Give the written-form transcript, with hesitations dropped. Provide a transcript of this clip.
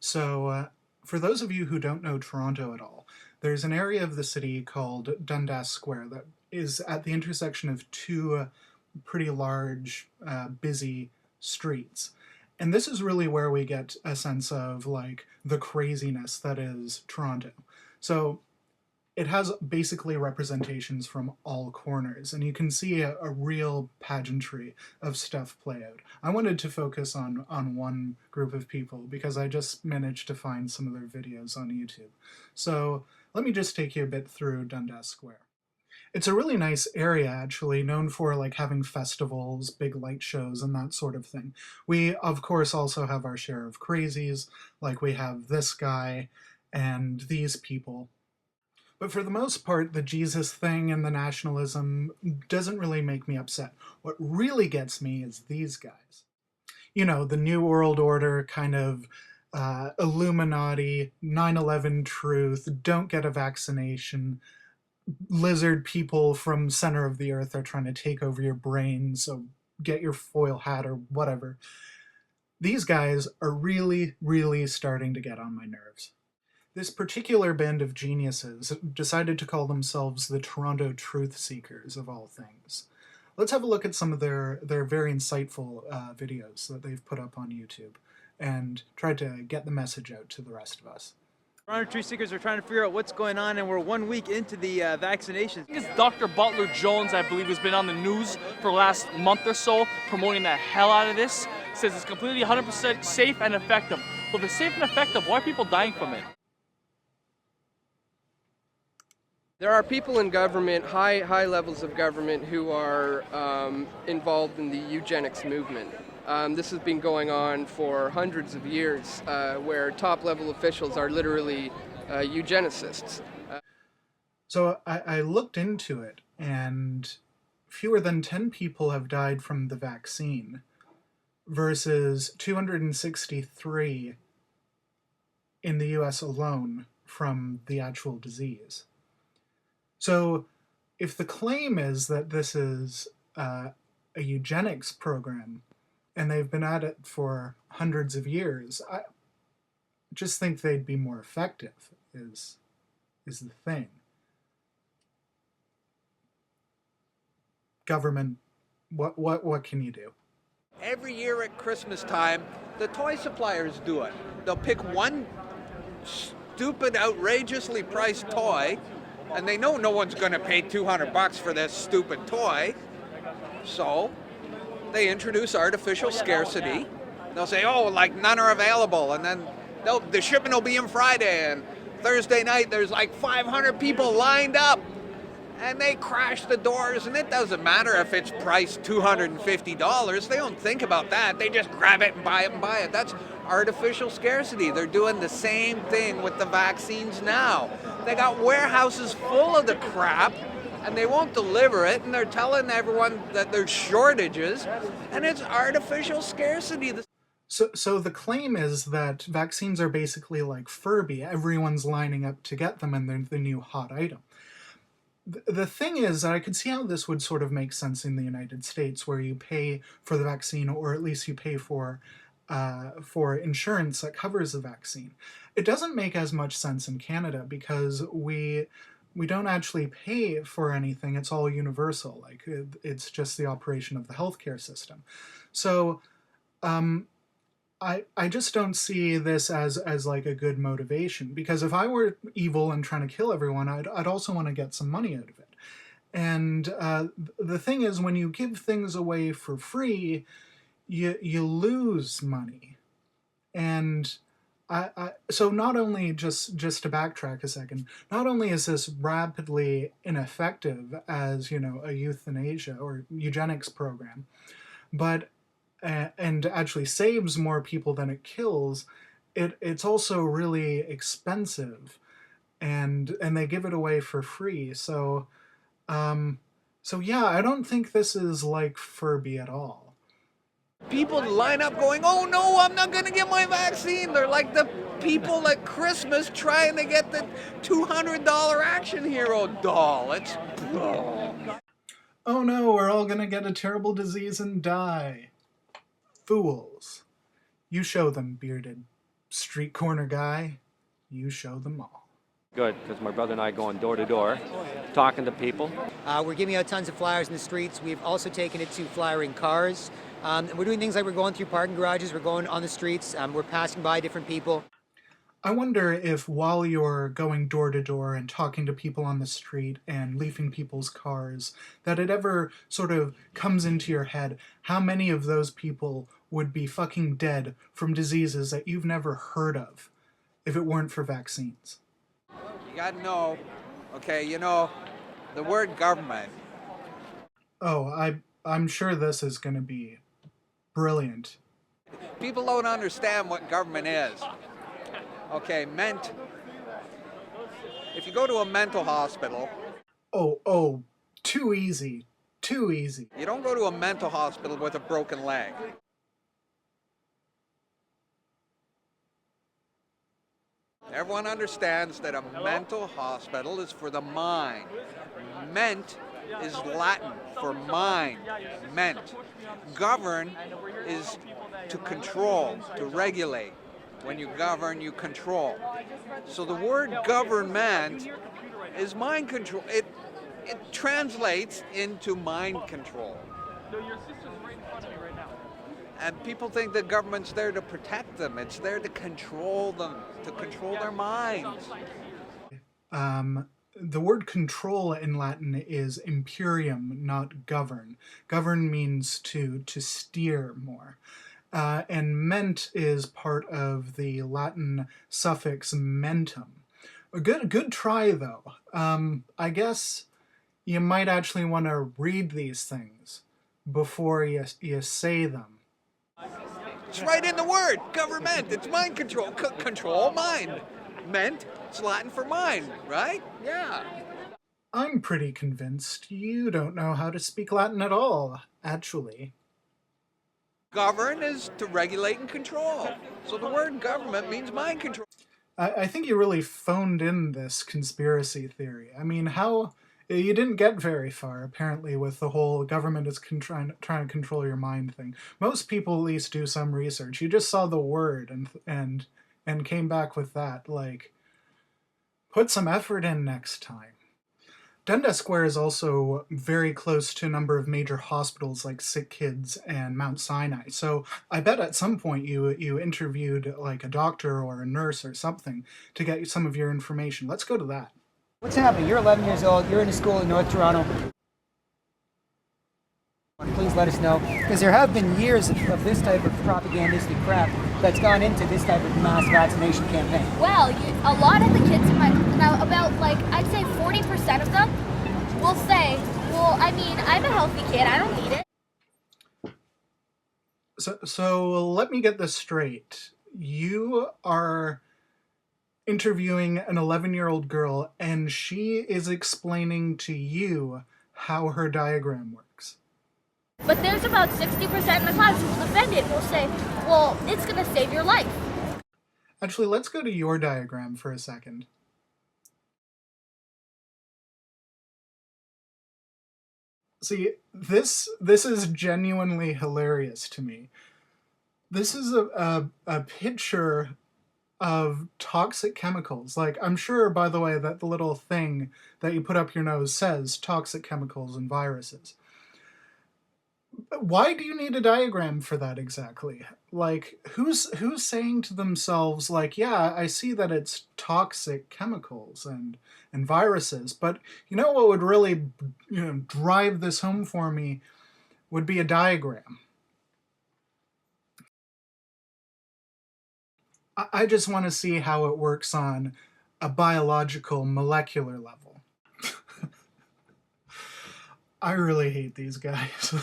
So, for those of you who don't know Toronto at all, there's an area of the city called Dundas Square that is at the intersection of two pretty large, busy streets. And this is really where we get a sense of like the craziness that is Toronto. So it has basically representations from all corners, and you can see a real pageantry of stuff play out. I wanted to focus on one group of people because I just managed to find some of their videos on YouTube. So let me just take you a bit through Dundas Square. It's a really nice area, actually, known for like having festivals, big light shows, and that sort of thing. We, of course, also have our share of crazies, like we have this guy and these people. But for the most part, the Jesus thing and the nationalism doesn't really make me upset. What really gets me is these guys. You know, the New World Order kind of Illuminati, 9/11 truth, don't get a vaccination, lizard people from center of the earth are trying to take over your brain, so get your foil hat or whatever. These guys are really, really starting to get on my nerves. This particular band of geniuses decided to call themselves the TorontoTruthSeekers, of all things. Let's have a look at some of their very insightful videos that they've put up on YouTube and tried to get the message out to the rest of us. Toronto Truth Seekers are trying to figure out what's going on, and we're 1 week into the vaccinations. It's Dr. Butler Jones, I believe, has been on the news for the last month or so, promoting the hell out of this. Says it's completely 100% safe and effective. Well, if it's safe and effective, why are people dying from it? There are people in government, high levels of government, who are involved in the eugenics movement. This has been going on for hundreds of years, where top-level officials are literally eugenicists. So I looked into it, and fewer than 10 people have died from the vaccine versus 263 in the US alone from the actual disease. So if the claim is that this is a eugenics program and they've been at it for hundreds of years, I just think they'd be more effective is the thing. Government, what can you do? Every year at Christmas time, the toy suppliers do it. They'll pick one stupid, outrageously priced toy, and they know no one's going to pay $200 for this stupid toy. So they introduce artificial scarcity. They'll say, oh, like none are available, and then the shipment will be in Friday, and Thursday night there's like 500 people lined up, and they crash the doors, and it doesn't matter if it's priced $250. They don't think about that. They just grab it and buy it and buy it. That's artificial scarcity. They're doing the same thing with the vaccines now. They got warehouses full of the crap, and they won't deliver it, and they're telling everyone that there's shortages, and it's artificial scarcity. So the claim is that vaccines are basically like Furby. Everyone's lining up to get them, and they're the new hot item. The thing is, I could see how this would sort of make sense in the United States, where you pay for the vaccine, or at least you pay for insurance that covers the vaccine. It doesn't make as much sense in Canada because we don't actually pay for anything. It's all universal. Like it's just the operation of the healthcare system. So I just don't see this as like a good motivation, because if I were evil and trying to kill everyone, I'd also want to get some money out of it. And the thing is, when you give things away for free, you lose money. And so not only, just to backtrack a second, not only is this rapidly ineffective as, you know, a euthanasia or eugenics program, but and actually saves more people than it kills, it's also really expensive, and they give it away for free. So yeah, I don't think this is like Furby at all. People line up going, oh no, I'm not going to get my vaccine. They're like the people at Christmas trying to get the $200 action hero doll. It's... Oh no, we're all going to get a terrible disease and die. Fools. You show them, bearded street corner guy, you show them all. Good, because my brother and I are going door to door, talking to people. We're giving out tons of flyers in the streets. We've also taken it to flyering cars. We're doing things like we're going through parking garages, we're going on the streets, we're passing by different people. I wonder if while you're going door to door and talking to people on the street and leafing people's cars, that it ever sort of comes into your head how many of those people would be fucking dead from diseases that you've never heard of if it weren't for vaccines. You gotta know, okay, the word government. Oh, I'm sure this is going to be brilliant. People don't understand what government is. Okay, if you go to a mental hospital. Oh, too easy. Too easy. You don't go to a mental hospital with a broken leg. Everyone understands that a mental hospital is for the mind. Ment is Latin for mind. Ment. Govern is to control, to regulate. When you govern, you control. So the word government is mind control. It translates into mind control. And people think the government's there to protect them. It's there to control them, to control their minds. The word control in Latin is imperium, not govern. Govern means to steer more. And ment is part of the Latin suffix mentum. A good try, though. I guess you might actually want to read these things before you say them. It's right in the word, government. It's mind control. Control mind. Ment, it's Latin for mind, right? Yeah. I'm pretty convinced you don't know how to speak Latin at all, actually. Govern is to regulate and control. So the word government means mind control. I think you really phoned in this conspiracy theory. I mean, you didn't get very far, apparently, with the whole government is trying to control your mind thing. Most people at least do some research. You just saw the word and came back with that. Like, put some effort in next time. Dundas Square is also very close to a number of major hospitals like Sick Kids and Mount Sinai. So I bet at some point you interviewed like a doctor or a nurse or something to get some of your information. Let's go to that. What's happening? You're 11 years old, you're in a school in North Toronto. Please let us know, because there have been years of this type of propagandistic crap that's gone into this type of mass vaccination campaign. Well, a lot of the kids in my, now about like, I'd say 40% of them will say, well, I mean, I'm a healthy kid, I don't need it. So let me get this straight. You are interviewing an 11-year-old girl, and she is explaining to you how her diagram works. But there's about 60% in the class who will defend it and will say, well, it's going to save your life. Actually, let's go to your diagram for a second. See, this is genuinely hilarious to me. This is a picture of toxic chemicals. Like, I'm sure, by the way, that the little thing that you put up your nose says toxic chemicals and viruses. Why do you need a diagram for that exactly? Like, who's saying to themselves, like, yeah, I see that it's toxic chemicals and viruses, but you know what would really, drive this home for me would be a diagram. I just want to see how it works on a biological, molecular level. I really hate these guys.